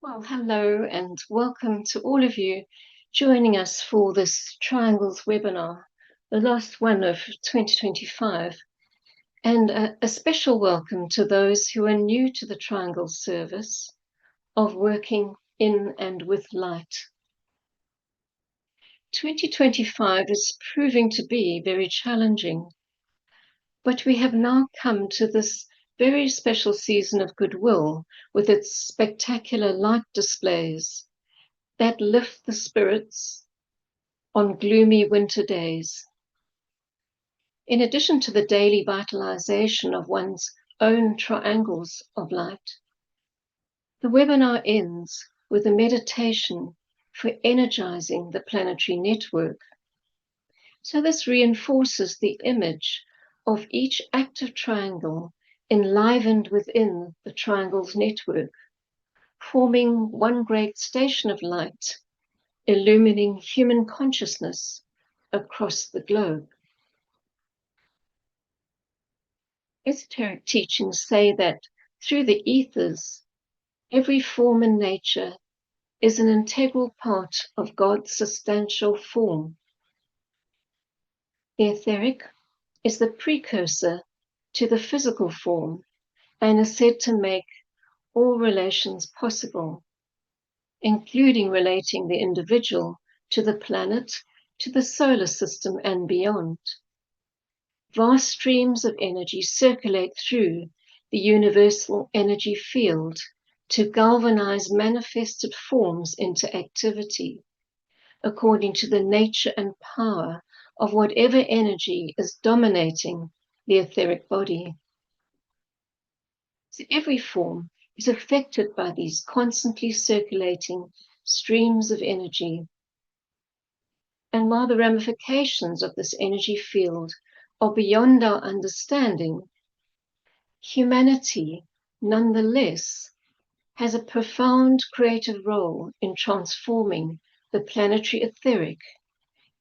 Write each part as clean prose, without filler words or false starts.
Well, hello and welcome to all of you joining us for this Triangles webinar, the last one of 2025. And a special welcome to those who are new to the Triangles service of working in and with light. 2025 is proving to be very challenging, but we have now come to this very special season of goodwill with its spectacular light displays that lift the spirits on gloomy winter days. In addition to the daily vitalization of one's own triangles of light, the webinar ends with a meditation for energizing the planetary network. So this reinforces the image of each active triangle enlivened within the triangle's network, forming one great station of light, illumining human consciousness across the globe. Esoteric teachings say that through the ethers, every form in nature is an integral part of God's substantial form. The etheric is the precursor to the physical form and is said to make all relations possible, including relating the individual to the planet, to the solar system and beyond. Vast streams of energy circulate through the universal energy field to galvanize manifested forms into activity, according to the nature and power of whatever energy is dominating the etheric body. So every form is affected by these constantly circulating streams of energy. And while the ramifications of this energy field are beyond our understanding, humanity, nonetheless, has a profound creative role in transforming the planetary etheric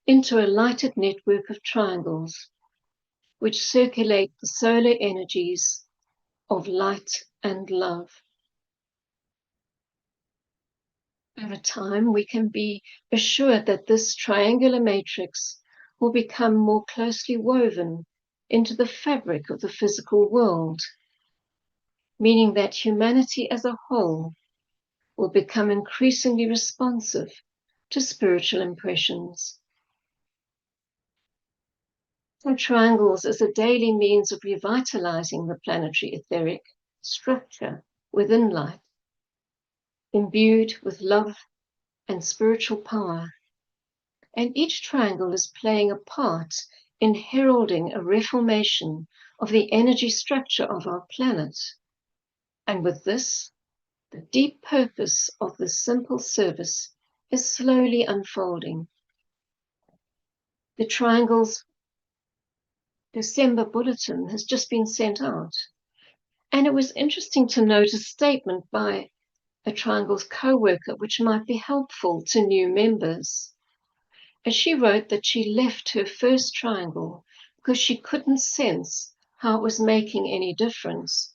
into a lighted network of triangles, which circulate the solar energies of light and love. Over time, we can be assured that this triangular matrix will become more closely woven into the fabric of the physical world, meaning that humanity as a whole will become increasingly responsive to spiritual impressions. So triangles as a daily means of revitalizing the planetary etheric structure within light, imbued with love and spiritual power. And each triangle is playing a part in heralding a reformation of the energy structure of our planet. And with this, the deep purpose of this simple service is slowly unfolding. The Triangle's December bulletin has just been sent out, and it was interesting to note a statement by a Triangle's co-worker which might be helpful to new members. As she wrote that she left her first Triangle because she couldn't sense how it was making any difference.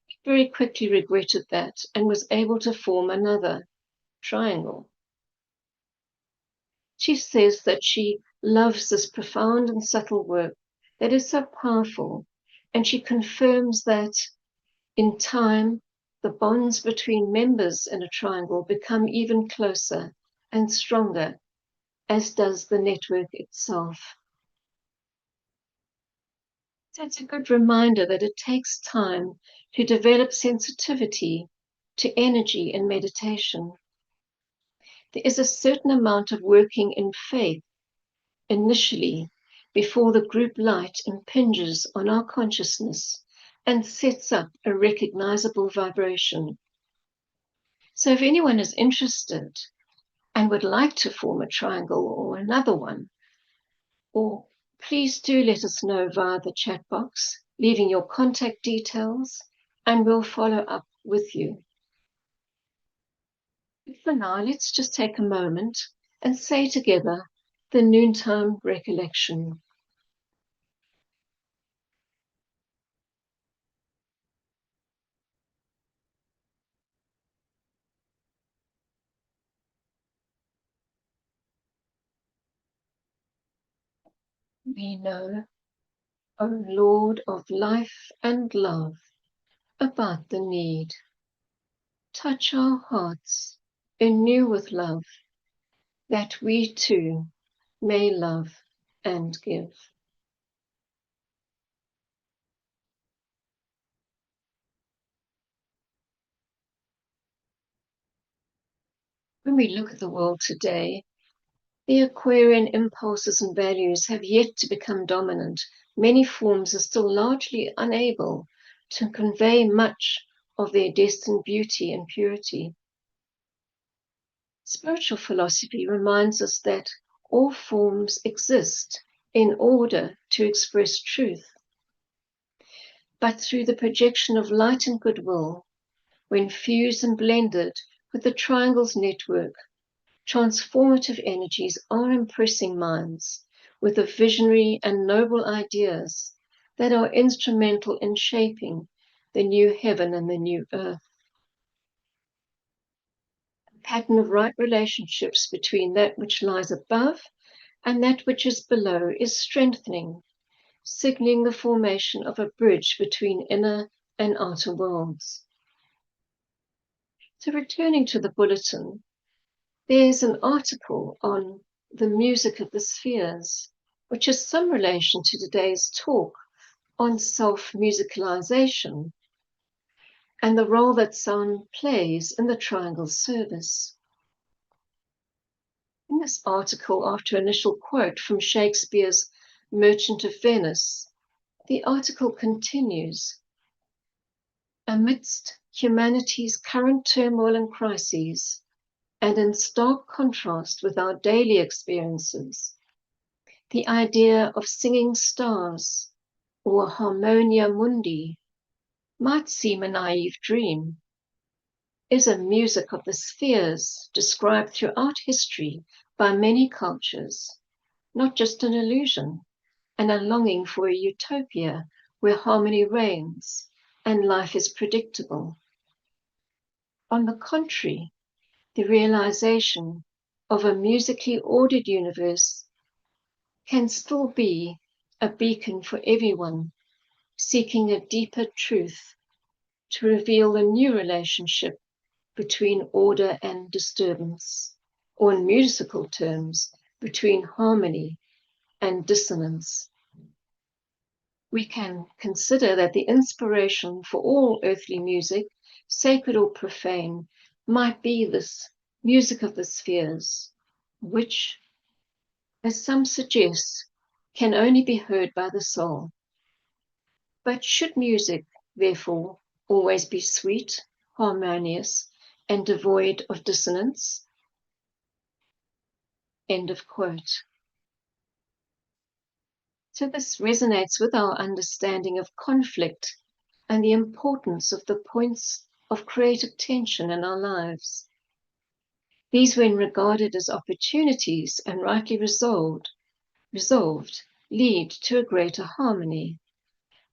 She very quickly regretted that and was able to form another Triangle. She says that she loves this profound and subtle work that is so powerful, and she confirms that in time, the bonds between members in a triangle become even closer and stronger, as does the network itself. So it's a good reminder that it takes time to develop sensitivity to energy in meditation. There is a certain amount of working in faith initially before the group light impinges on our consciousness and sets up a recognizable vibration. So if anyone is interested and would like to form a triangle or another one, or please do let us know via the chat box, leaving your contact details, and we'll follow up with you. But for now, let's just take a moment and say together the noontime recollection. We know, O Lord of life and love, about the need. Touch our hearts anew with love, that we too may love and give. When we look at the world today, the Aquarian impulses and values have yet to become dominant. Many forms are still largely unable to convey much of their destined beauty and purity. Spiritual philosophy reminds us that all forms exist in order to express truth. But through the projection of light and goodwill, when fused and blended with the triangle's network, transformative energies are impressing minds with the visionary and noble ideas that are instrumental in shaping the new heaven and the new earth. A pattern of right relationships between that which lies above and that which is below is strengthening, signaling the formation of a bridge between inner and outer worlds. So returning to the bulletin, there's an article on the music of the spheres, which has some relation to today's talk on self-musicalisation and the role that sound plays in the triangle's service. In this article, after initial quote from Shakespeare's Merchant of Venice, the article continues. Amidst humanity's current turmoil and crises, and in stark contrast with our daily experiences, the idea of singing stars or harmonia mundi might seem a naive dream. Is a music of the spheres described throughout history by many cultures not just an illusion and a longing for a utopia where harmony reigns and life is predictable? On the contrary, the realization of a musically ordered universe can still be a beacon for everyone seeking a deeper truth to reveal a new relationship between order and disturbance, or in musical terms, between harmony and dissonance. We can consider that the inspiration for all earthly music, sacred or profane, might be this music of the spheres, which, as some suggest, can only be heard by the soul. But should music, therefore, always be sweet, harmonious, and devoid of dissonance? End of quote. So this resonates with our understanding of conflict and the importance of the points of creative tension in our lives. These, when regarded as opportunities and rightly resolved, lead to a greater harmony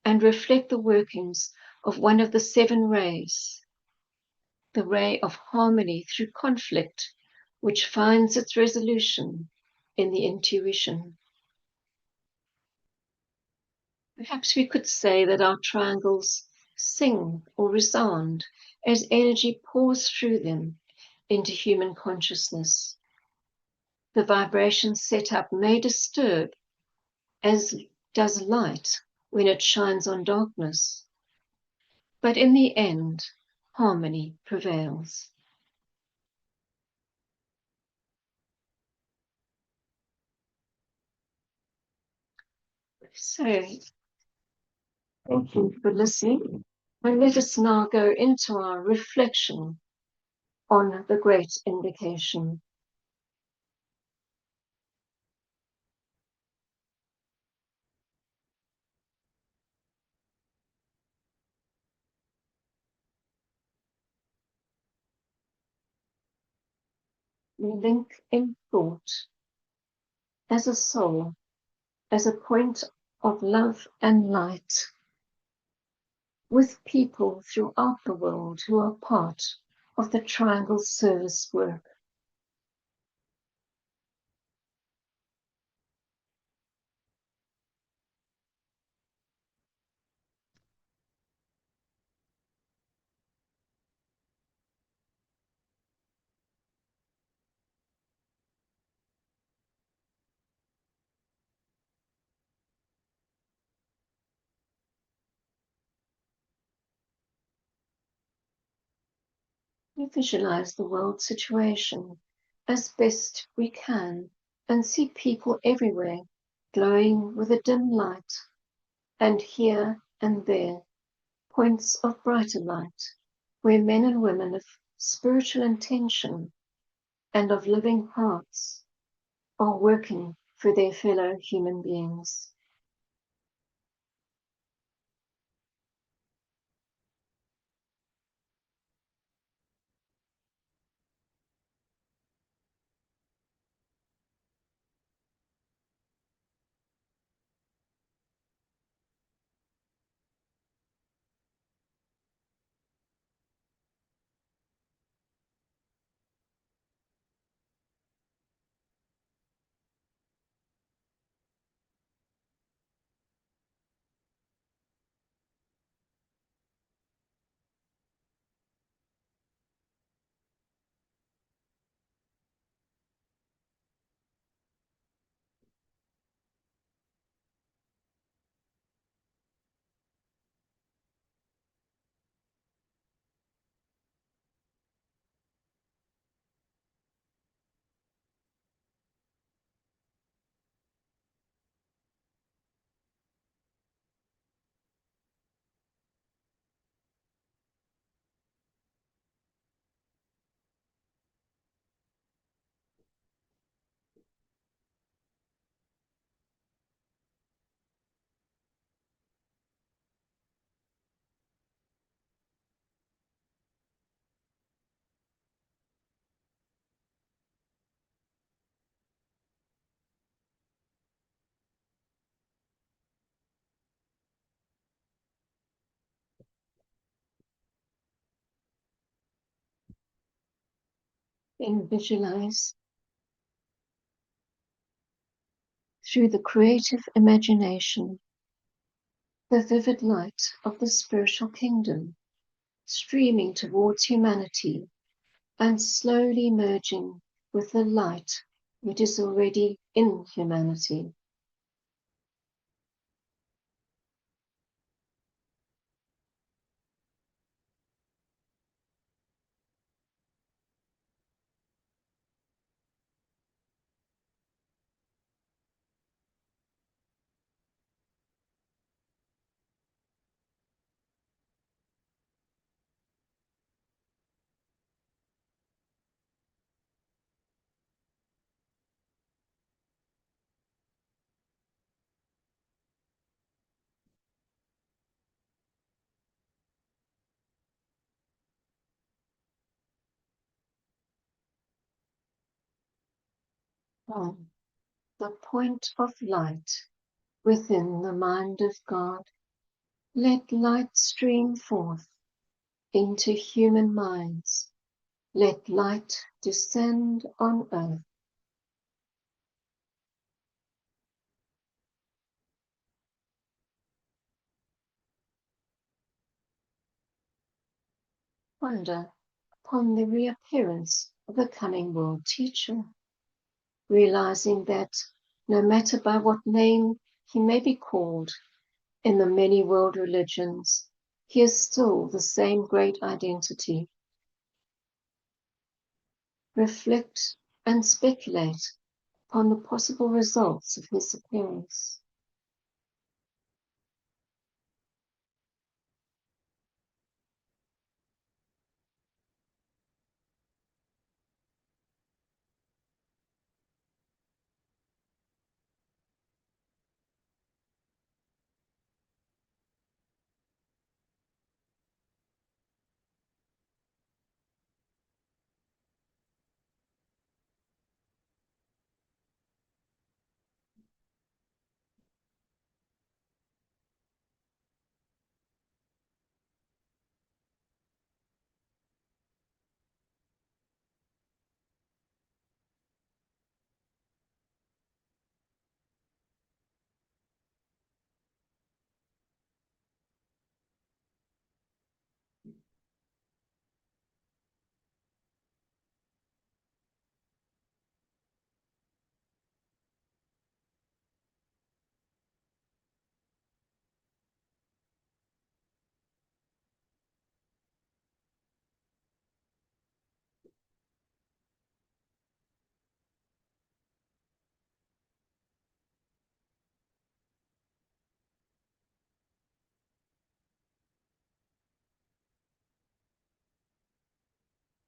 and reflect the workings of one of the seven rays, the ray of harmony through conflict, which finds its resolution in the intuition. Perhaps we could say that our triangles sing or resound as energy pours through them into human consciousness. The vibration set up may disturb, as does light when it shines on darkness. But in the end, harmony prevails. So, thank you for listening. And let us now go into our reflection on the great invocation. We link in thought as a soul, as a point of love and light, with people throughout the world who are part of the Triangle service work. We visualize the world situation as best we can and see people everywhere glowing with a dim light, and here and there points of brighter light, where men and women of spiritual intention and of living hearts are working for their fellow human beings. Then visualize through the creative imagination the vivid light of the spiritual kingdom streaming towards humanity and slowly merging with the light which is already in humanity. From the point of light within the mind of God, let light stream forth into human minds. Let light descend on earth. Wonder upon the reappearance of the coming world teacher, realizing that no matter by what name he may be called in the many world religions, he is still the same great identity. Reflect and speculate upon the possible results of his appearance.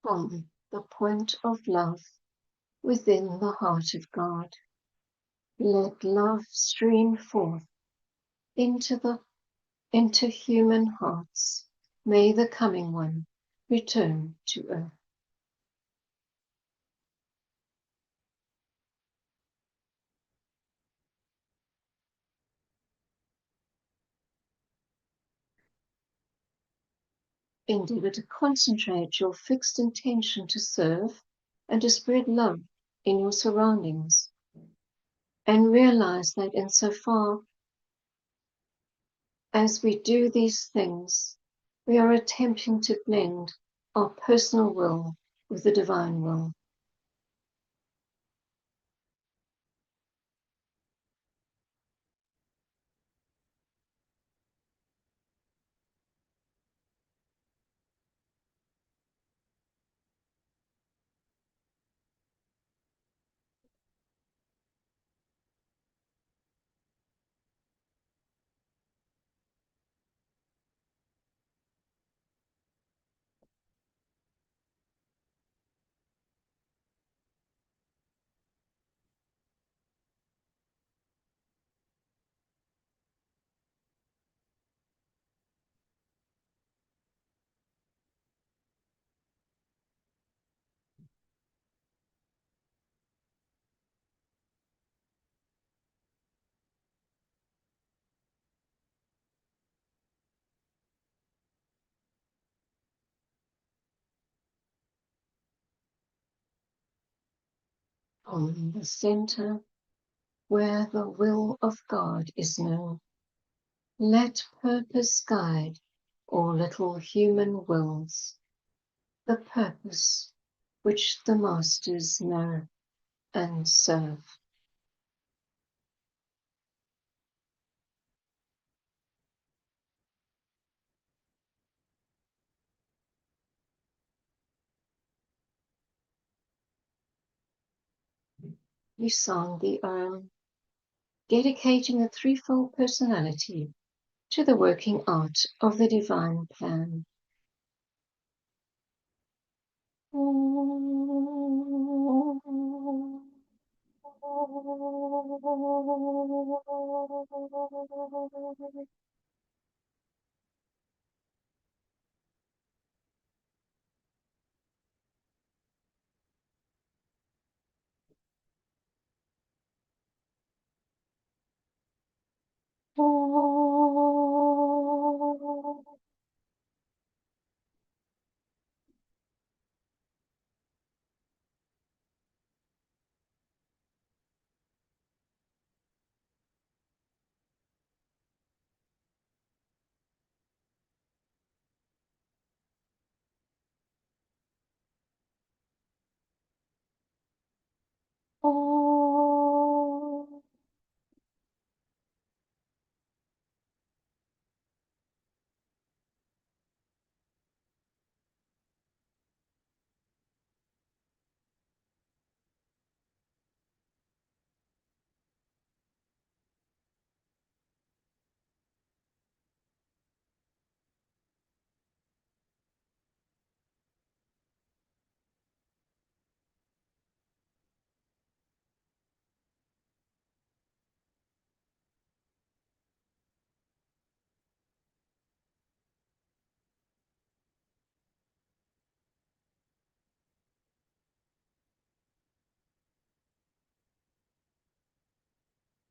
from the point of love within the heart of God. Let love stream forth into human hearts. May the coming one return to earth. Endeavor to concentrate your fixed intention to serve and to spread love in your surroundings. And realize that insofar as we do these things, we are attempting to blend our personal will with the divine will. From the center where the will of God is known, let purpose guide all little human wills, the purpose which the masters know and serve. You sound the dedicating a threefold personality to the working out of the divine plan.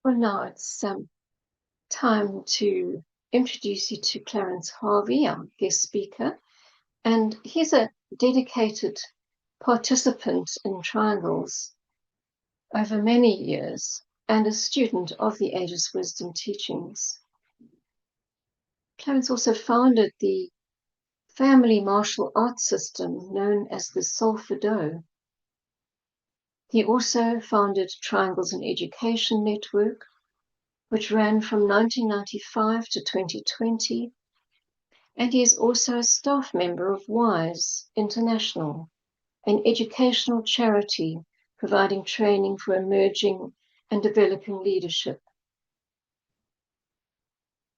Well, now it's time to introduce you to Clarence Harvey, our guest speaker. And he's a dedicated participant in triangles over many years and a student of the Ageless Wisdom teachings. Clarence also founded the family martial arts system known as the Solfado. He also founded Triangles in Education Network, which ran from 1995 to 2020. And he is also a staff member of WISE International, an educational charity providing training for emerging and developing leadership.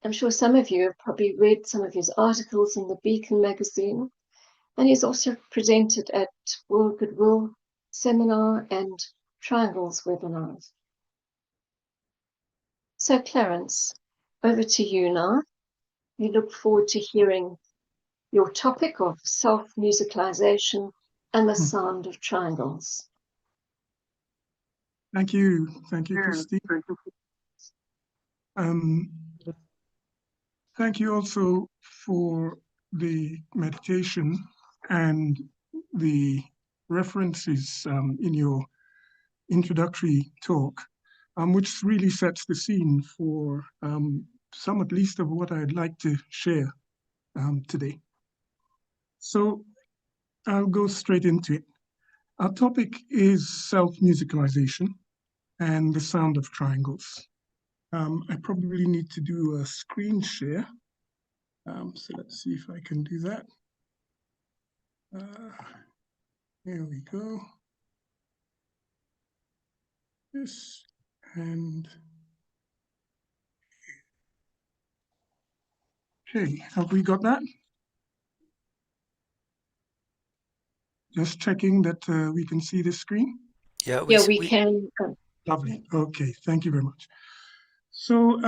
I'm sure some of you have probably read some of his articles in the Beacon magazine, And he's also presented at World Goodwill Seminar and Triangles webinars. So Clarence, over to you now. We look forward to hearing your topic of self-musicalisation and the sound of triangles. Thank you, Christine. Thank you also for the meditation and the references in your introductory talk, which really sets the scene for some at least of what I'd like to share today. So I'll go straight into it. Our topic is self-musicalisation and the sound of triangles. I probably need to do a screen share. So let's see if I can do that. Here we go. This and okay, have we got that? Just checking that we can see the screen. Yeah, we can. Lovely. Okay, thank you very much. So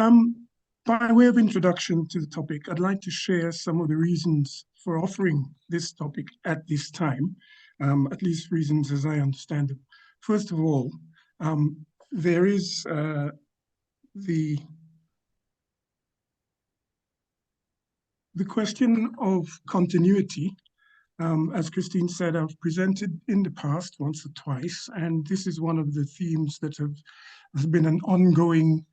by way of introduction to the topic, I'd like to share some of the reasons for offering this topic at this time, at least reasons as I understand them. First of all, there is the question of continuity. As Christine said, I've presented in the past once or twice, and this is one of the themes that has been an ongoing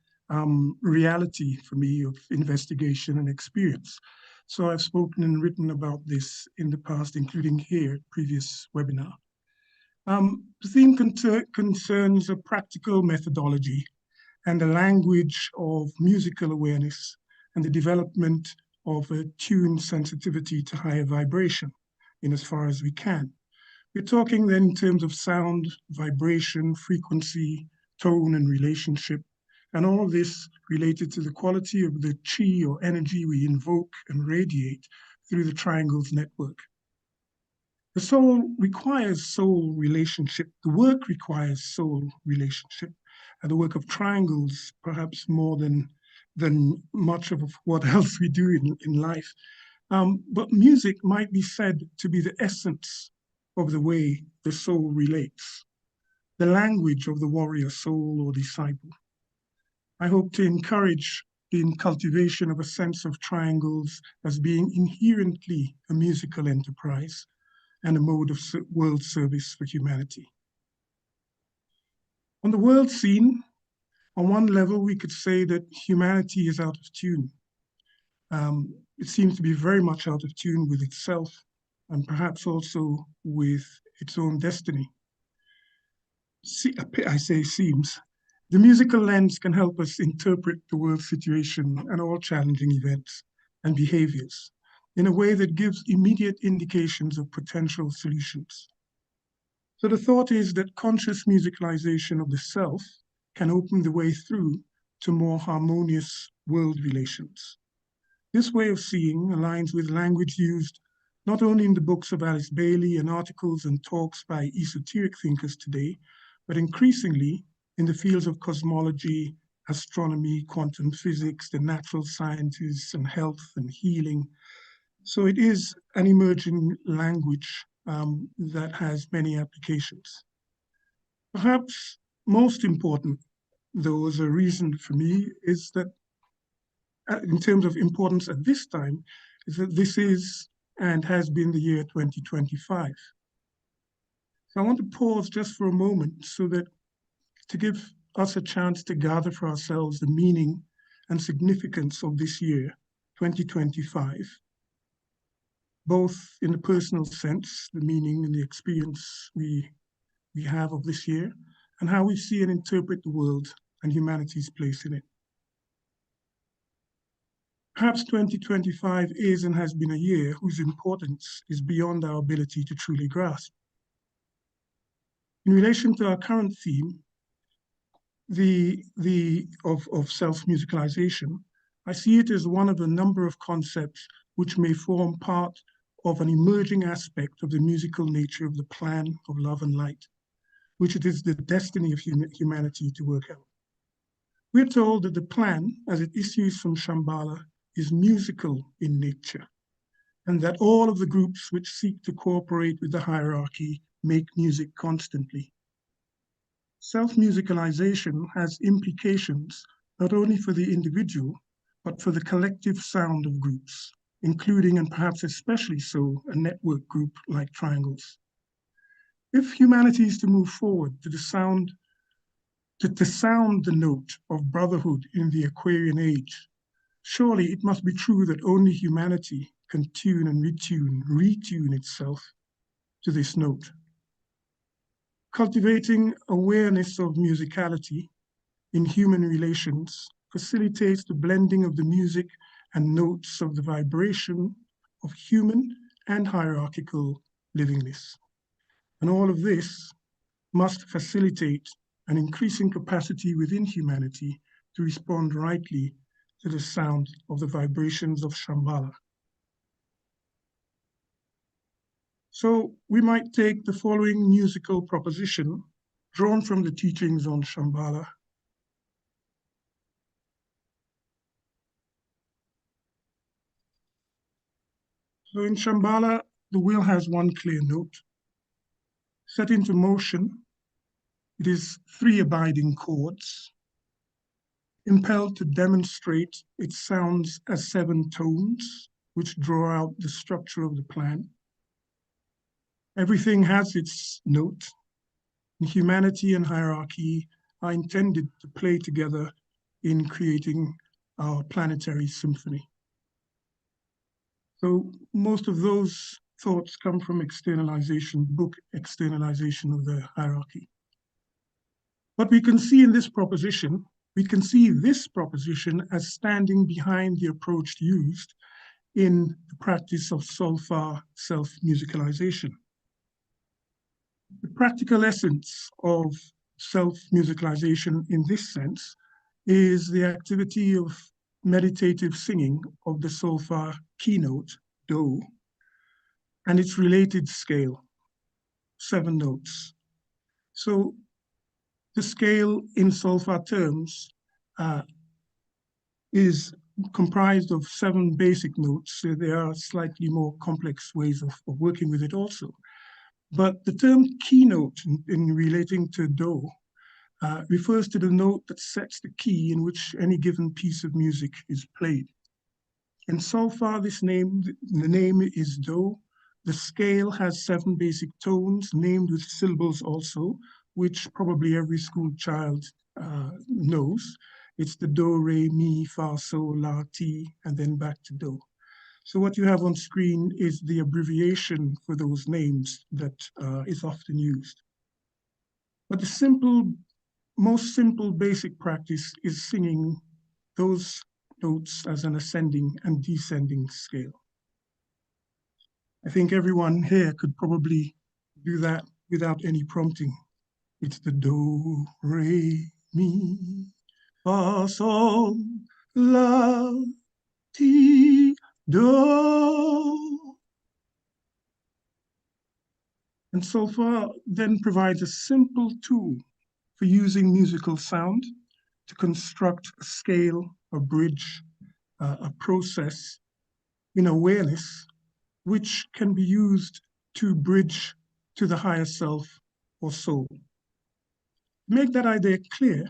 reality for me of investigation and experience. So I've spoken and written about this in the past, including here, previous webinar. The theme concerns a practical methodology and a language of musical awareness and the development of a tune sensitivity to higher vibration in as far as we can. We're talking then in terms of sound, vibration, frequency, tone, and relationship, and all of this related to the quality of the chi or energy we invoke and radiate through the triangles network. The soul requires soul relationship. The work requires soul relationship. And the work of triangles, perhaps more than much of what else we do in life. But music might be said to be the essence of the way the soul relates, the language of the warrior soul or disciple. I hope to encourage the cultivation of a sense of triangles as being inherently a musical enterprise and a mode of world service for humanity. On the world scene, on one level, we could say that humanity is out of tune. It seems to be very much out of tune with itself and perhaps also with its own destiny. I say seems. The musical lens can help us interpret the world situation and all challenging events and behaviors in a way that gives immediate indications of potential solutions. So the thought is that conscious musicalization of the self can open the way through to more harmonious world relations. This way of seeing aligns with language used not only in the books of Alice Bailey and articles and talks by esoteric thinkers today, but increasingly in the fields of cosmology, astronomy, quantum physics, the natural sciences, and health and healing. So it is an emerging language that has many applications. Perhaps most important, though, as a reason for me, is that in terms of importance at this time, is that this is and has been the year 2025. So I want to pause just for a moment so that to give us a chance to gather for ourselves the meaning and significance of this year, 2025, both in the personal sense, the meaning and the experience we have of this year, and how we see and interpret the world and humanity's place in it. Perhaps 2025 is and has been a year whose importance is beyond our ability to truly grasp. In relation to our current theme, of self-musicalisation, I see it as one of a number of concepts which may form part of an emerging aspect of the musical nature of the plan of love and light, which it is the destiny of humanity to work out. We're told that the plan, as it issues from Shambhala, is musical in nature, and that all of the groups which seek to cooperate with the hierarchy make music constantly. Self-musicalisation has implications not only for the individual, but for the collective sound of groups, including and perhaps especially so a network group like triangles. If humanity is to move forward to sound the note of brotherhood in the Aquarian age, surely it must be true that only humanity can tune and retune itself to this note. Cultivating awareness of musicality in human relations facilitates the blending of the music and notes of the vibration of human and hierarchical livingness. And all of this must facilitate an increasing capacity within humanity to respond rightly to the sound of the vibrations of Shambhala. So we might take the following musical proposition drawn from the teachings on Shambhala. So in Shambhala, the wheel has one clear note. Set into motion, it is 3 abiding chords. Impelled to demonstrate, it sounds as 7 tones, which draw out the structure of the plan. Everything has its note. Humanity and hierarchy are intended to play together in creating our planetary symphony. So most of those thoughts come from book externalization of the hierarchy. But we can see this proposition as standing behind the approach used in the practice of solfa self-musicalisation. The practical essence of self-musicalisation in this sense is the activity of meditative singing of the solfa keynote, do, and its related scale, 7 notes. So the scale in solfa terms is comprised of 7 basic notes. So there are slightly more complex ways of working with it also. But the term keynote in relating to do refers to the note that sets the key in which any given piece of music is played. In solfa, the name is do. The scale has 7 basic tones named with syllables also, which probably every school child knows. It's the do, re, mi, fa, sol, la, ti, and then back to do. So what you have on screen is the abbreviation for those names that is often used. But the most simple basic practice is singing those notes as an ascending and descending scale. I think everyone here could probably do that without any prompting. It's the do, re, mi, fa, sol, la, ti, do. And solfa then provides a simple tool for using musical sound to construct a scale, a bridge, a process in awareness, which can be used to bridge to the higher self or soul. To make that idea clear,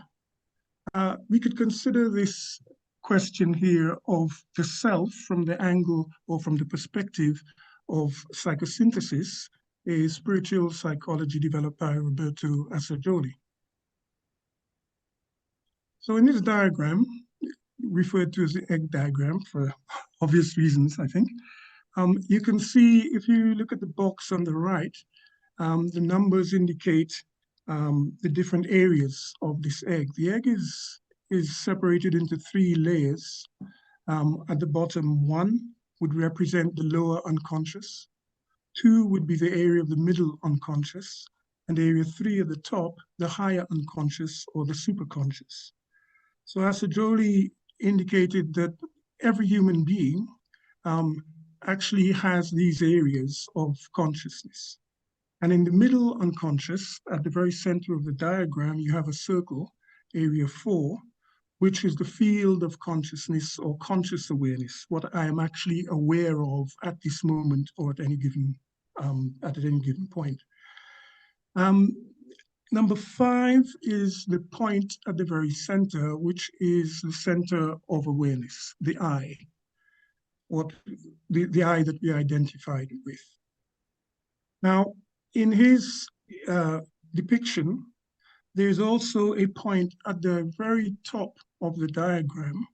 we could consider this question here of the self from the angle or from the perspective of psychosynthesis, a spiritual psychology developed by Roberto Assagioli. So in this diagram, referred to as the egg diagram for obvious reasons, I think, you can see, if you look at the box on the right, the numbers indicate the different areas of this egg. The egg is separated into 3 layers. At the bottom, 1 would represent the lower unconscious, 2 would be the area of the middle unconscious, and area 3 at the top, the higher unconscious or the superconscious. So Assagioli indicated that every human being actually has these areas of consciousness. And in the middle unconscious, at the very center of the diagram, you have a circle, area 4, which is the field of consciousness or conscious awareness, what I am actually aware of at this moment or at any given point. Number 5 is the point at the very center, which is the center of awareness, the I, or the I that we identified with. Now, in his depiction, there's also a point at the very top of the diagram,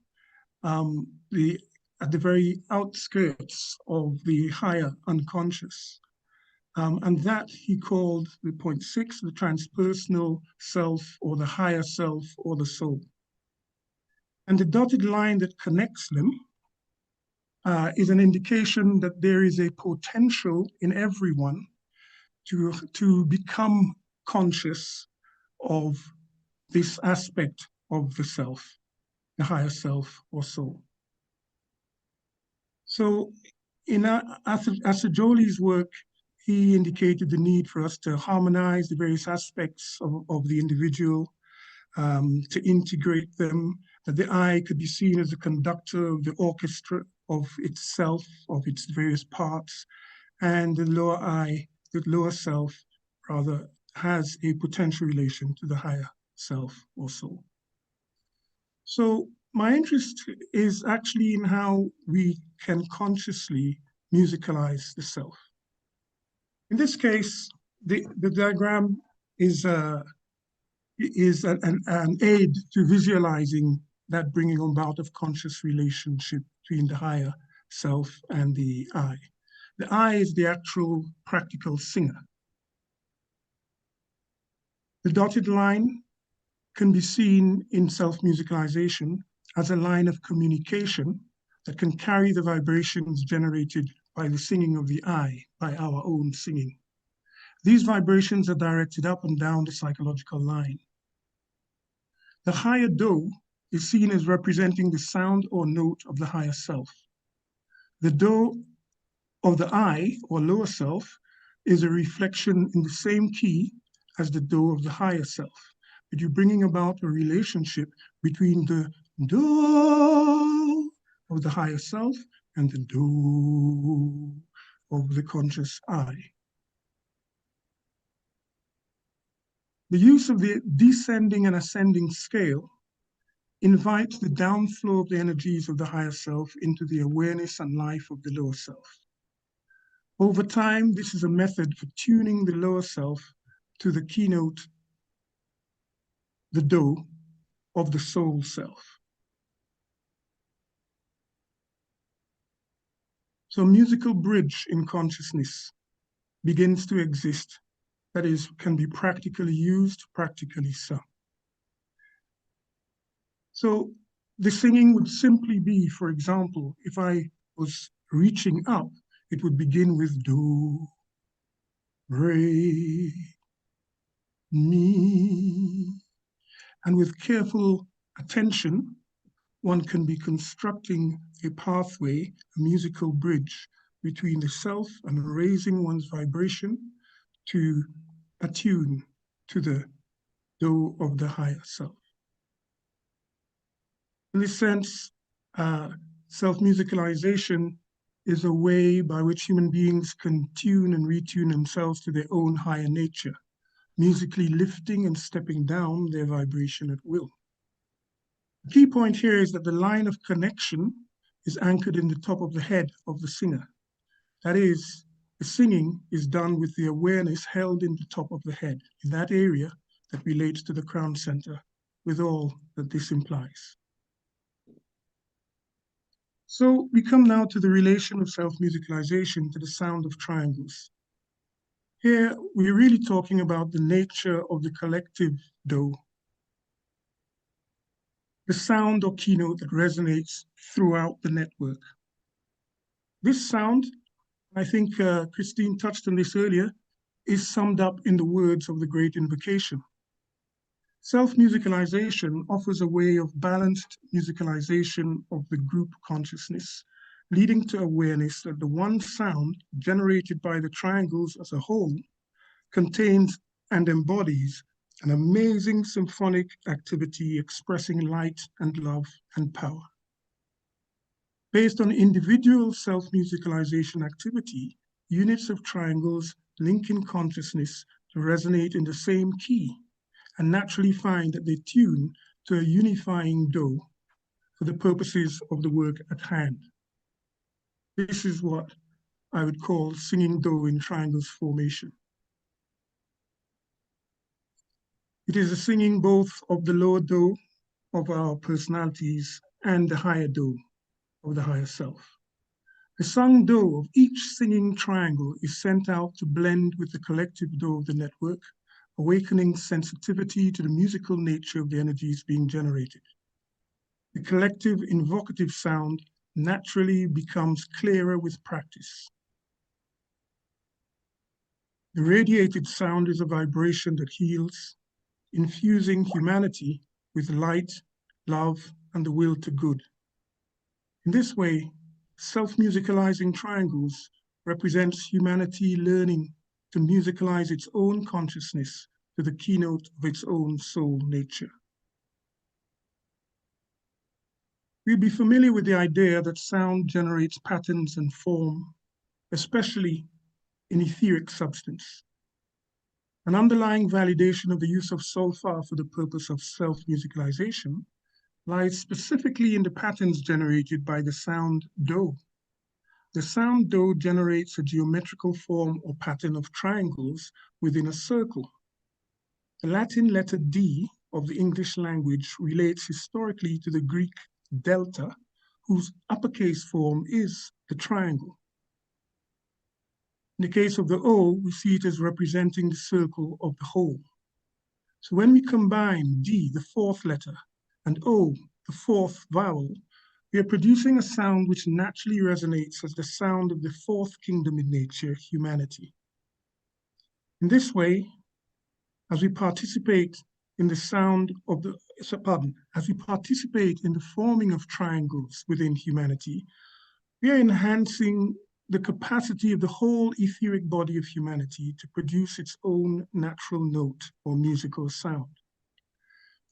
at the very outskirts of the higher unconscious. And that he called the point 6, the transpersonal self or the higher self or the soul. And the dotted line that connects them is an indication that there is a potential in everyone to become conscious of this aspect of the self, the higher self or soul. So in Assagioli's work, he indicated the need for us to harmonize the various aspects of the individual, to integrate them, that the I could be seen as a conductor of the orchestra of itself, of its various parts, and the lower I, the lower self, rather, has a potential relation to the higher self or soul. So my interest is actually in how we can consciously musicalize the self. In this case, the diagram is an aid to visualizing that bringing about of conscious relationship between the higher self and the I. The I is the actual practical singer. The dotted line can be seen in self-musicalisation as a line of communication that can carry the vibrations generated by the singing of the I, by our own singing. These vibrations are directed up and down the psychological line. The higher do is seen as representing the sound or note of the higher self. The do of the I, or lower self, is a reflection in the same key as the do of the higher self, but you're bringing about a relationship between the do of the higher self and the do of the conscious I. The use of the descending and ascending scale invites the downflow of the energies of the higher self into the awareness and life of the lower self. Over time, this is a method for tuning the lower self to the keynote, the do of the soul self. So a musical bridge in consciousness begins to exist, that is, can be practically used, practically sung. So the singing would simply be, for example, if I was reaching up, it would begin with do, re, mi, and with careful attention, one can be constructing a pathway, a musical bridge between the self and raising one's vibration to attune to the do of the higher self. In this sense, self-musicalization is a way by which human beings can tune and retune themselves to their own higher nature, musically lifting and stepping down their vibration at will. The key point here is that the line of connection is anchored in the top of the head of the singer. That is, the singing is done with the awareness held in the top of the head, in that area that relates to the crown center, with all that this implies. So we come now to the relation of self-musicalization to the sound of triangles. Here, we're really talking about the nature of the collective do, the sound or keynote that resonates throughout the network. This sound, I think Christine touched on this earlier, is summed up in the words of the Great Invocation. Self-musicalization offers a way of balanced musicalization of the group consciousness leading to awareness that the one sound generated by the triangles as a whole contains and embodies an amazing symphonic activity expressing light and love and power. Based on individual self-musicalization activity, units of triangles link in consciousness to resonate in the same key and naturally find that they tune to a unifying do for the purposes of the work at hand. This is what I would call singing do in triangles formation. It is a singing both of the lower do of our personalities and the higher do of the higher self. The sung do of each singing triangle is sent out to blend with the collective do of the network, awakening sensitivity to the musical nature of the energies being generated. The collective invocative sound naturally becomes clearer with practice. The radiated sound is a vibration that heals, infusing humanity with light, love, and the will to good. In this way, self-musicalizing triangles represents humanity learning to musicalize its own consciousness to the keynote of its own soul nature. We'll be familiar with the idea that sound generates patterns and form, especially in etheric substance. An underlying validation of the use of solfa for the purpose of self-musicalization lies specifically in the patterns generated by the sound do. The sound do generates a geometrical form or pattern of triangles within a circle. The Latin letter D of the English language relates historically to the Greek delta, whose uppercase form is the triangle. In the case of the O, we see it as representing the circle of the whole. So when we combine D, the fourth letter, and O, the fourth vowel, we are producing a sound which naturally resonates as the sound of the fourth kingdom in nature, humanity. In this way, as we participate in the forming of triangles within humanity, we are enhancing the capacity of the whole etheric body of humanity to produce its own natural note or musical sound.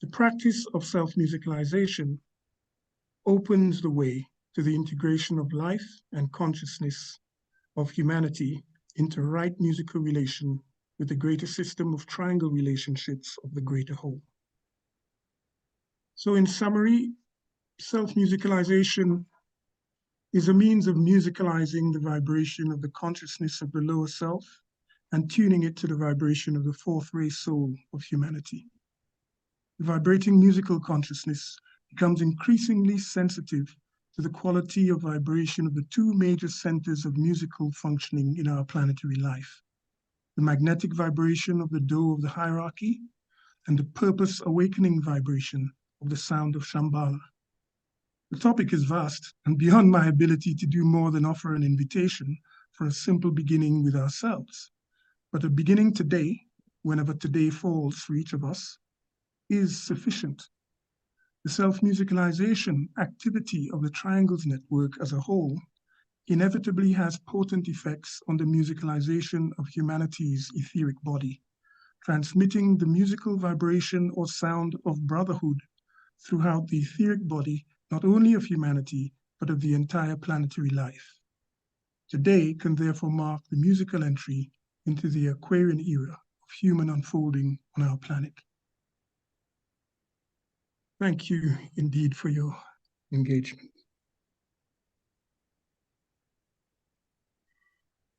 The practice of self-musicalization opens the way to the integration of life and consciousness of humanity into right musical relation with the greater system of triangle relationships of the greater whole. So in summary, self-musicalization is a means of musicalizing the vibration of the consciousness of the lower self and tuning it to the vibration of the fourth ray soul of humanity. The vibrating musical consciousness becomes increasingly sensitive to the quality of vibration of the two major centers of musical functioning in our planetary life: the magnetic vibration of the do of the hierarchy and the purpose awakening vibration of the sound of Shambhala. The topic is vast and beyond my ability to do more than offer an invitation for a simple beginning with ourselves. But a beginning today, whenever today falls for each of us, is sufficient. The self-musicalization activity of the Triangles Network as a whole inevitably has potent effects on the musicalization of humanity's etheric body, transmitting the musical vibration or sound of brotherhood throughout the etheric body, not only of humanity, but of the entire planetary life. Today can therefore mark the musical entry into the Aquarian era of human unfolding on our planet. Thank you indeed for your engagement.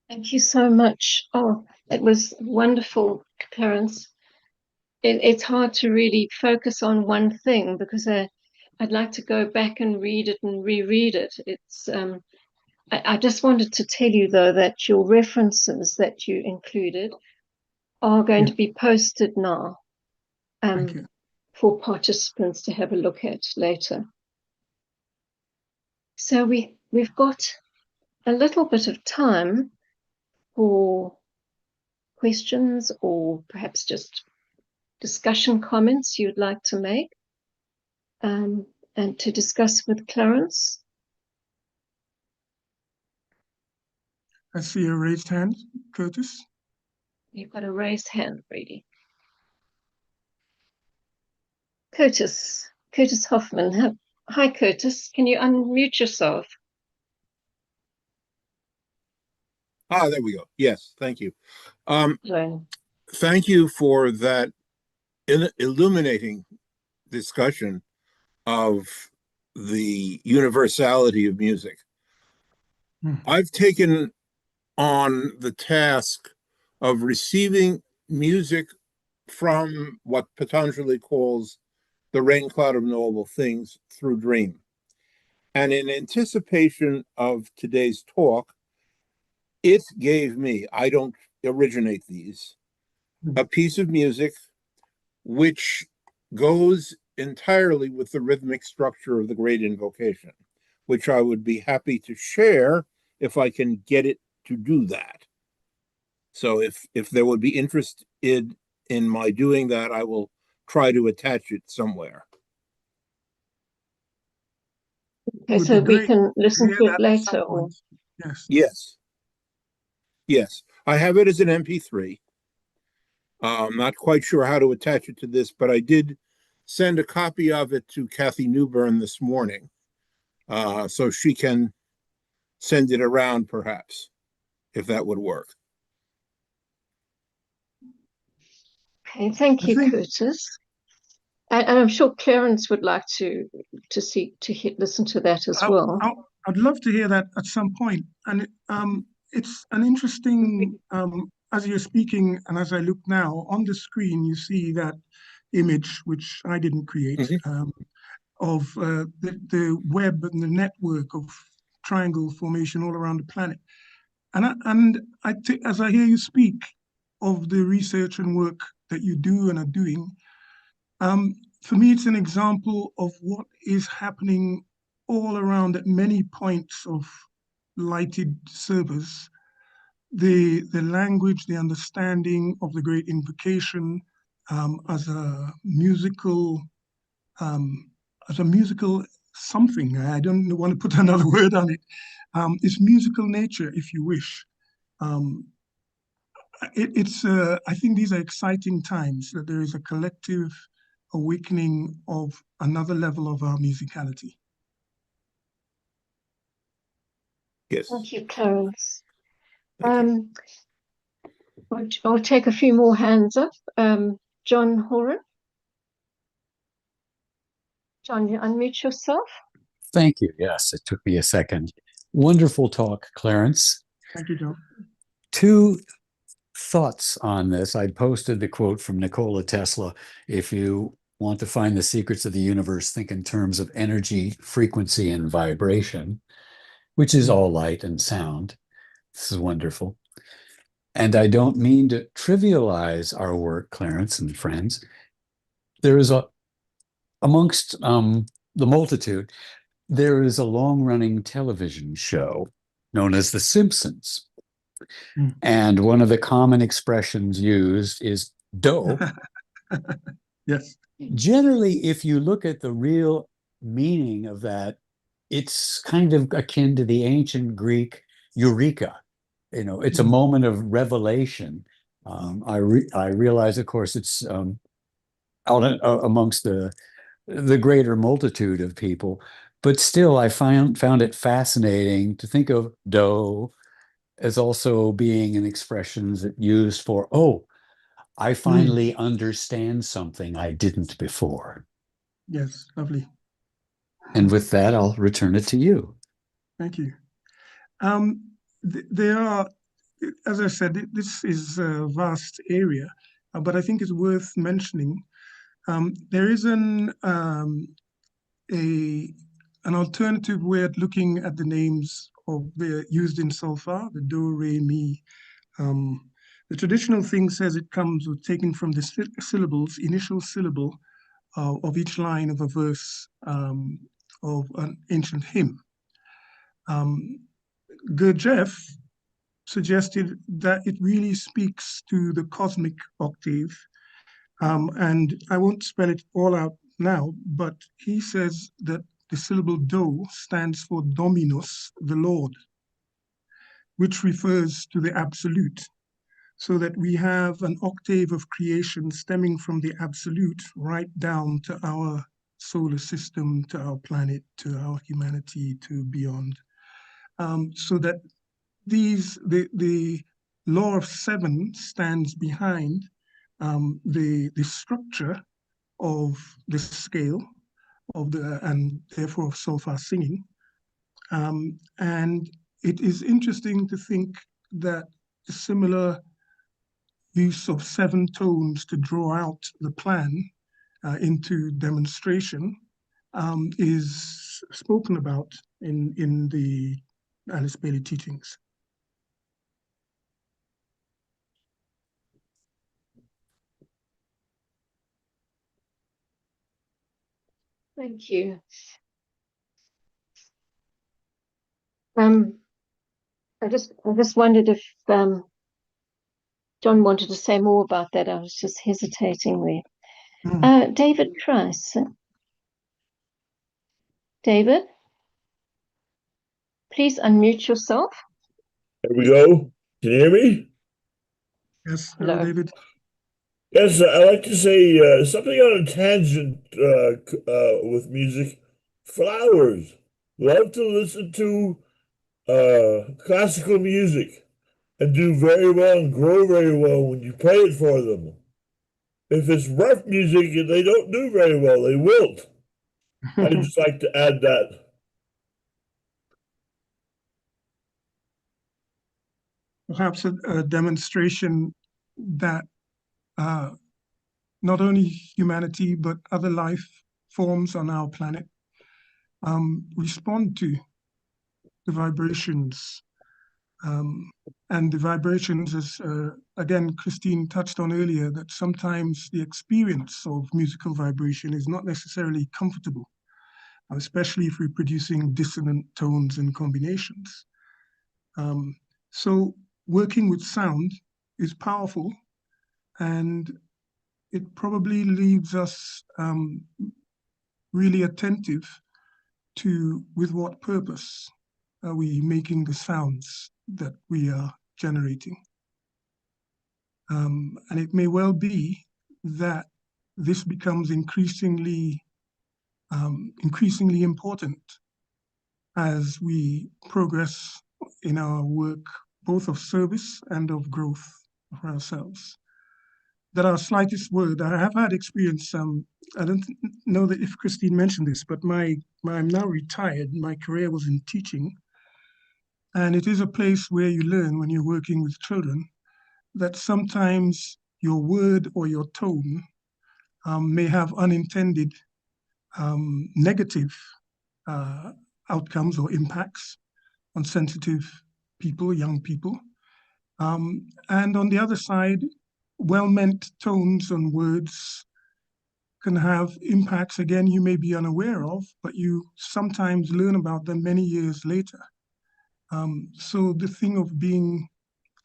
Thank you so much. Oh, it was wonderful, Clarence. It's hard to really focus on one thing because I'd like to go back and read it and reread it. I just wanted to tell you, though, that your references that you included are going to be posted now for participants to have a look at later. So we've got a little bit of time for questions or perhaps just discussion comments you'd like to make and to discuss with Clarence. I see a raised hand, Curtis. You've got a raised hand, Brady. Curtis Hoffman. Hi, Curtis. Can you unmute yourself? There we go. Yes, thank you. Hello. Thank you for that illuminating discussion of the universality of music. I've taken on the task of receiving music from what Patanjali calls the rain cloud of knowable things through dream. And in anticipation of today's talk, it gave me, I don't originate these, a piece of music which goes entirely with the rhythmic structure of the Great Invocation, which I would be happy to share if I can get it to do that. So if there would be interest in my doing that, I will try to attach it somewhere. Okay, so we can listen to it later. Or... Yes. Yes. I have it as an MP3. I'm not quite sure how to attach it to this, but I did send a copy of it to Kathy Newburn this morning, so she can send it around, perhaps, if that would work. Okay, thank you, Curtis. And I'm sure Clarence would like to listen to that as well. I'd love to hear that at some point. And it's an interesting, as you're speaking and as I look now, on the screen, you see that image, which I didn't create, of the web and the network of triangle formation all around the planet. And as I hear you speak of the research and work that you do and are doing, for me, it's an example of what is happening all around at many points of lighted servers. The language, the understanding of the Great Invocation as a musical something. I don't want to put another word on it. It's musical nature, if you wish. I think these are exciting times, that there is a collective awakening of another level of our musicality. Yes. Thank you, Clarence. I'll take a few more hands up. John Horan. John, you unmute yourself. Thank you. Yes, it took me a second. Wonderful talk, Clarence. Thank you, John. Two thoughts on this. I posted the quote from Nikola Tesla. If you want to find the secrets of the universe, think in terms of energy, frequency, and vibration, which is all light and sound. This is wonderful. And I don't mean to trivialize our work, Clarence and friends. There is amongst the multitude, there is a long-running television show known as The Simpsons. And one of the common expressions used is dough. Yes. Generally, if you look at the real meaning of that, it's kind of akin to the ancient Greek eureka. You know, it's a moment of revelation. I realize, of course, it's out amongst the greater multitude of people, but still, I found it fascinating to think of dough as also being an expression that used for, oh, I finally understand something I didn't before. Yes, lovely. And with that, I'll return it to you. Thank you. There are, as I said, this is a vast area, but I think it's worth mentioning. There is an alternative way of looking at the names of the used in solfa, the do, re, mi. The traditional thing says it comes with taken from the syllables, initial syllable of each line of a verse of an ancient hymn. Gurdjieff suggested that it really speaks to the cosmic octave. And I won't spell it all out now, but he says that the syllable do stands for Dominus, the Lord, which refers to the absolute, so that we have an octave of creation stemming from the absolute right down to our solar system, to our planet, to our humanity, to beyond. So that the law of seven stands behind the structure of the scale and therefore of solfa singing. And it is interesting to think that a similar use of seven tones to draw out the plan into demonstration is spoken about in the Alice Bailey teachings. Thank you. I just wondered if John wanted to say more about that. I was just hesitating there. David Price. David, please unmute yourself. There we go. Can you hear me? Yes, hello, David. Yes, I'd like to say something on a tangent with music. Flowers love to listen to classical music and do very well and grow very well when you play it for them. If it's rough music, they don't do very well. They wilt. I'd just like to add that. Perhaps a demonstration that not only humanity, but other life forms on our planet respond to the vibrations. And the vibrations, as again, Christine touched on earlier, that sometimes the experience of musical vibration is not necessarily comfortable, especially if we're producing dissonant tones and combinations. So working with sound is powerful, and it probably leaves us really attentive to with what purpose are we making the sounds that we are generating. And it may well be that this becomes increasingly important as we progress in our work, both of service and of growth for ourselves. That our slightest word, I have had experience, I don't know that if Christine mentioned this, but I'm now retired. My career was in teaching. And it is a place where you learn when you're working with children that sometimes your word or your tone may have unintended negative outcomes or impacts on sensitive people, young people. And on the other side, well-meant tones and words can have impacts, again, you may be unaware of, but you sometimes learn about them many years later. So the thing of being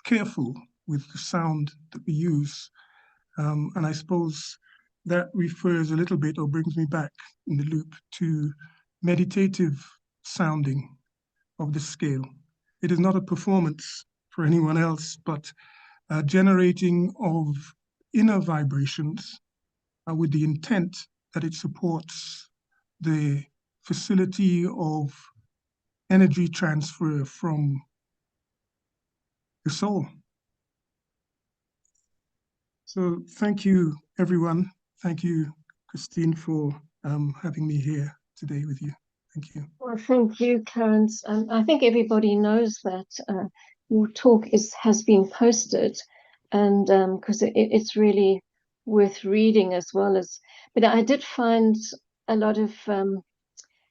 careful with the sound that we use, and I suppose that refers a little bit or brings me back in the loop to meditative sounding of the scale. It is not a performance for anyone else, but a generating of inner vibrations with the intent that it supports the facility of energy transfer from the soul. So thank you, everyone. Thank you, Christine, for having me here today with you. Thank you. Well, thank you, Clarence. I think everybody knows that your talk has been posted, and because it's really worth reading as well as. But I did find a lot of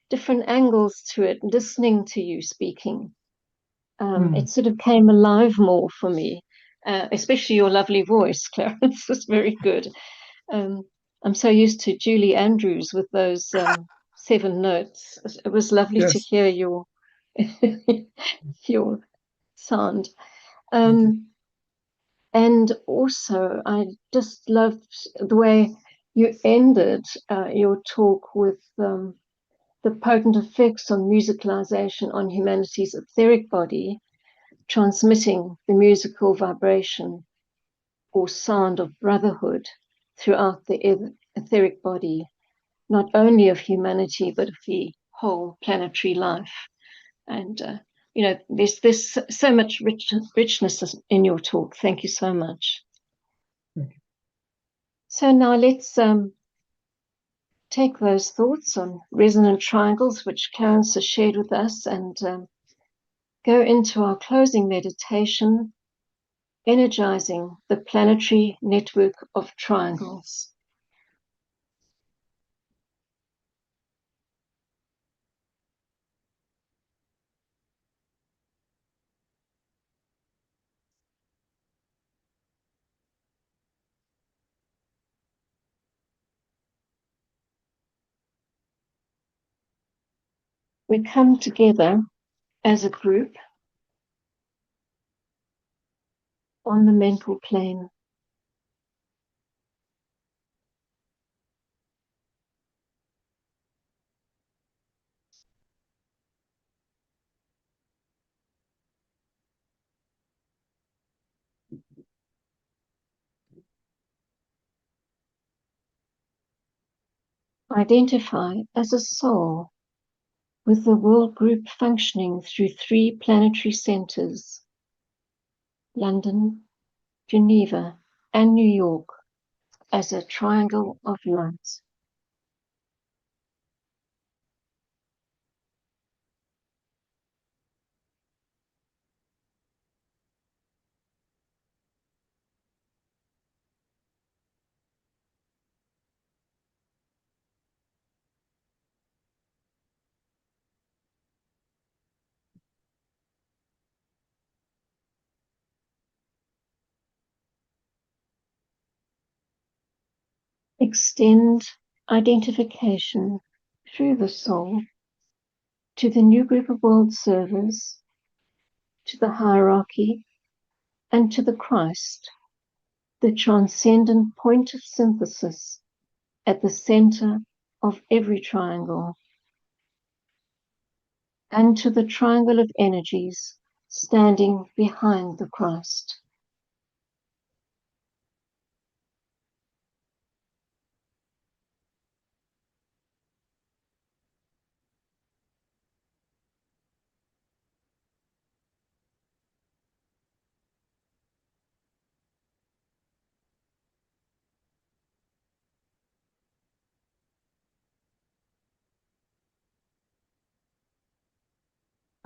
different angles to it. Listening to you speaking, it sort of came alive more for me. Especially your lovely voice, Clarence, was very good. I'm so used to Julie Andrews with those 7 notes. It was lovely to hear your your sound. And also, I just loved the way you ended your talk with the potent effects on musicalization on humanity's etheric body. transmitting the musical vibration or sound of brotherhood throughout the etheric body, not only of humanity, but of the whole planetary life. And, there's so much richness in your talk. Thank you so much. Thank you. So now let's take those thoughts on resonant triangles, which Clarence has shared with us, and go into our closing meditation, energizing the planetary network of triangles. We come together as a group on the mental plane. Identify as a soul with the world group functioning through 3 planetary centers, London, Geneva, and New York, as a triangle of light. Extend identification through the soul to the new group of world servers, to the hierarchy, and to the Christ, the transcendent point of synthesis at the center of every triangle, and to the triangle of energies standing behind the Christ.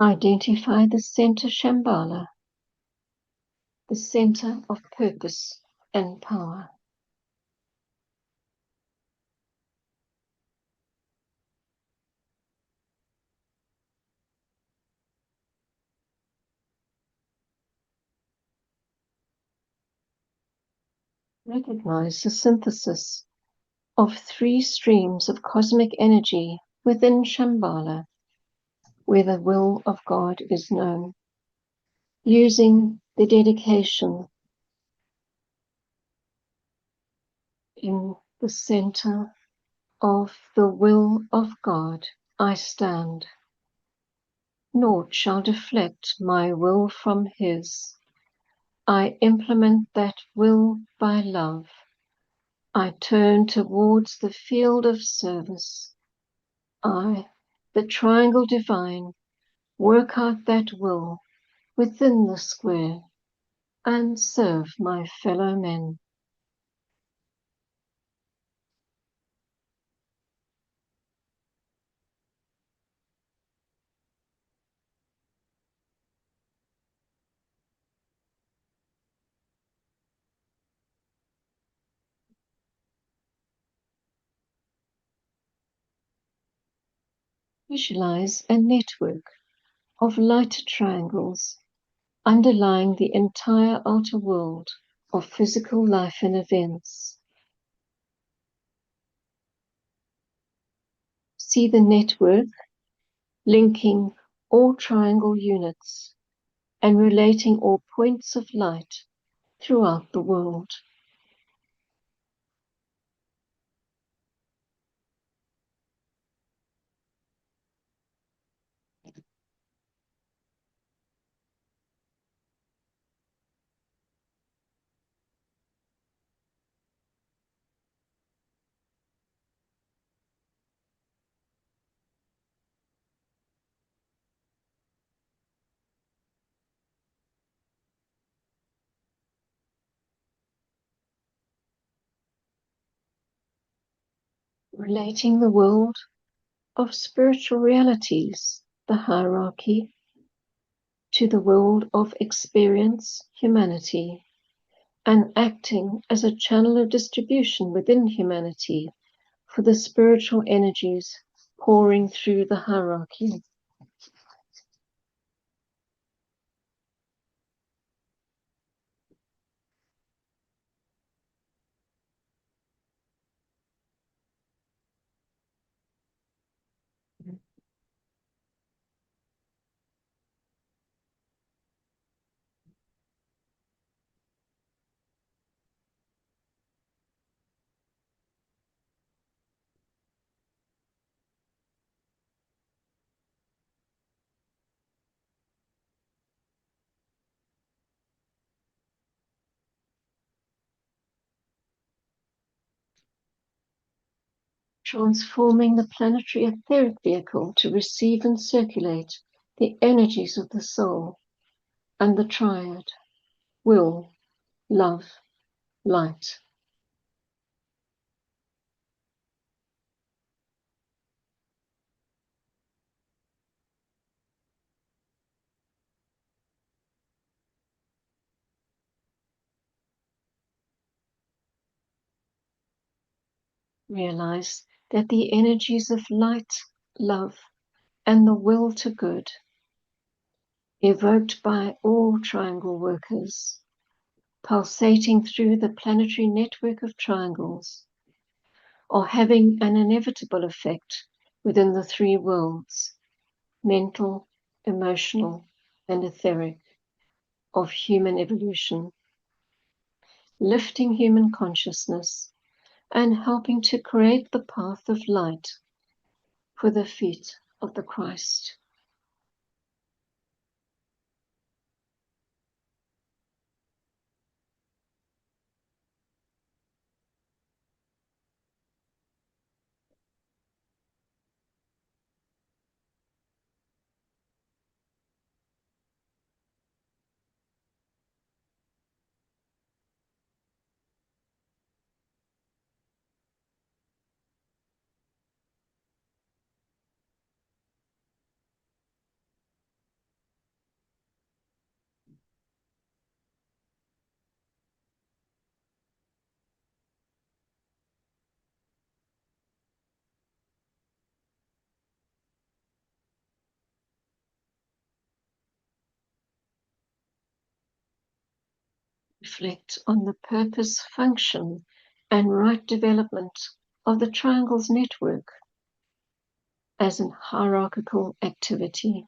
Identify the center Shambhala, the center of purpose and power. Recognize the synthesis of 3 streams of cosmic energy within Shambhala, where the will of God is known, using the dedication in the center of the will of God I stand. Naught shall deflect my will from his. I implement that will by love. I turn towards the field of service. I, the triangle divine, work out that will within the square and serve my fellow men. Visualize a network of lighter triangles underlying the entire outer world of physical life and events. See the network linking all triangle units and relating all points of light throughout the world. relating the world of spiritual realities, the hierarchy, to the world of experience, humanity, and acting as a channel of distribution within humanity for the spiritual energies pouring through the hierarchy. Transforming the planetary etheric vehicle to receive and circulate the energies of the soul and the triad, will, love, light. Realize that the energies of light, love, and the will to good, evoked by all triangle workers, pulsating through the planetary network of triangles, are having an inevitable effect within the three worlds, mental, emotional, and etheric, of human evolution, lifting human consciousness and helping to create the path of light for the feet of the Christ. Reflect on the purpose, function, and right development of the triangle's network as an hierarchical activity.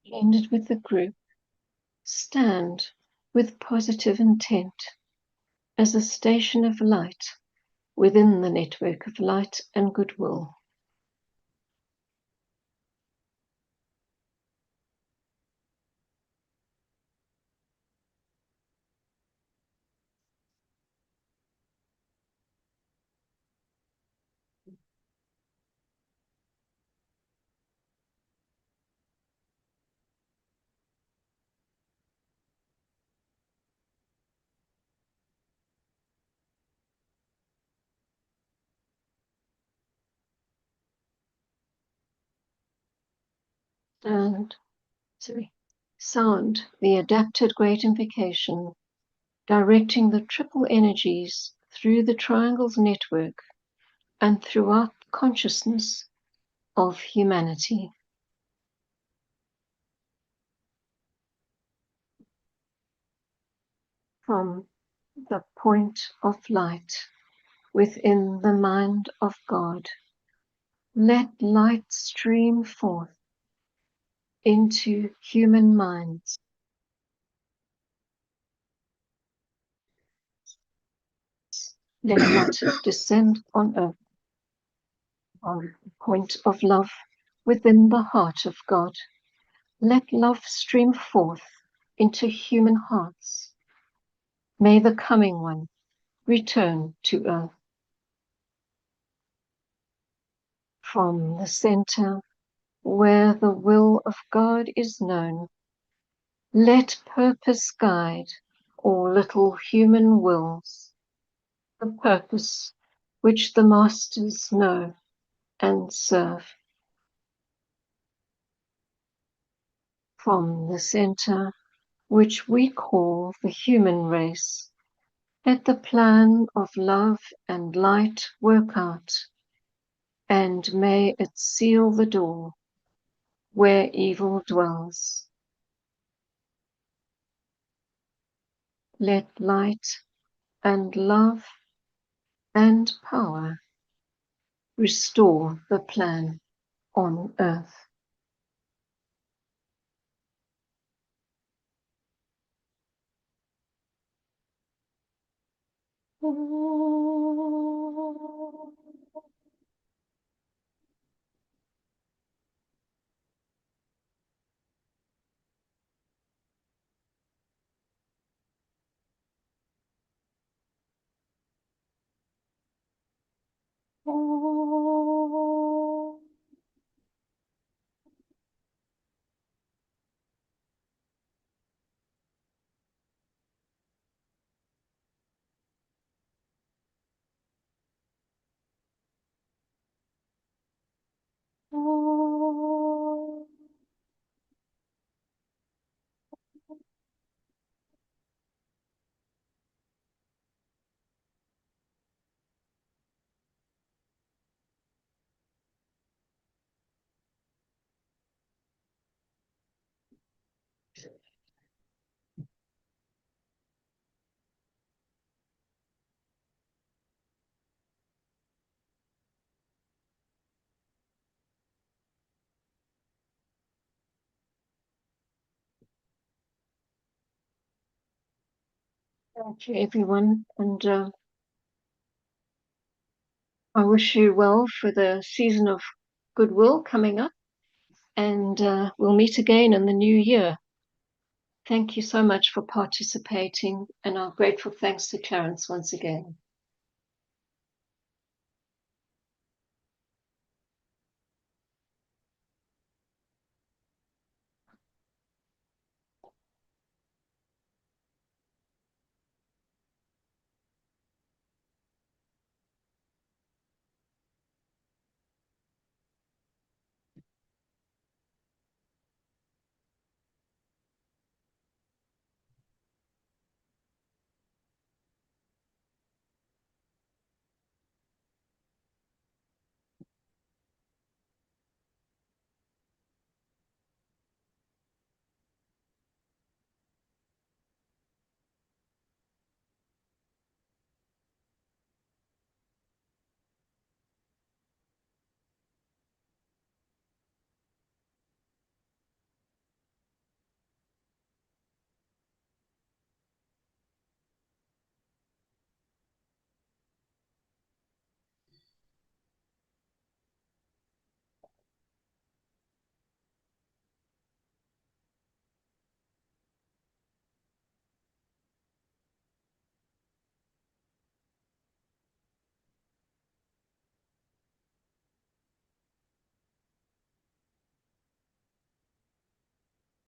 blended with the group, stand with positive intent as a station of light within the network of light and goodwill. Sound, the adapted gratification, directing the triple energies through the triangle's network and throughout consciousness of humanity. From the point of light within the mind of God, let light stream forth into human minds. Let light descend on earth on the point of love within the heart of God. Let love stream forth into human hearts. May the coming one return to earth. From the center where the will of God is known, let purpose guide all little human wills, the purpose which the masters know and serve. From the center which we call the human race, let the plan of love and light work out, and may it seal the door where evil dwells. Let light and love and power restore the plan on earth. Thank you, everyone, and I wish you well for the season of goodwill coming up, and we'll meet again in the new year. Thank you so much for participating, and our grateful thanks to Clarence once again.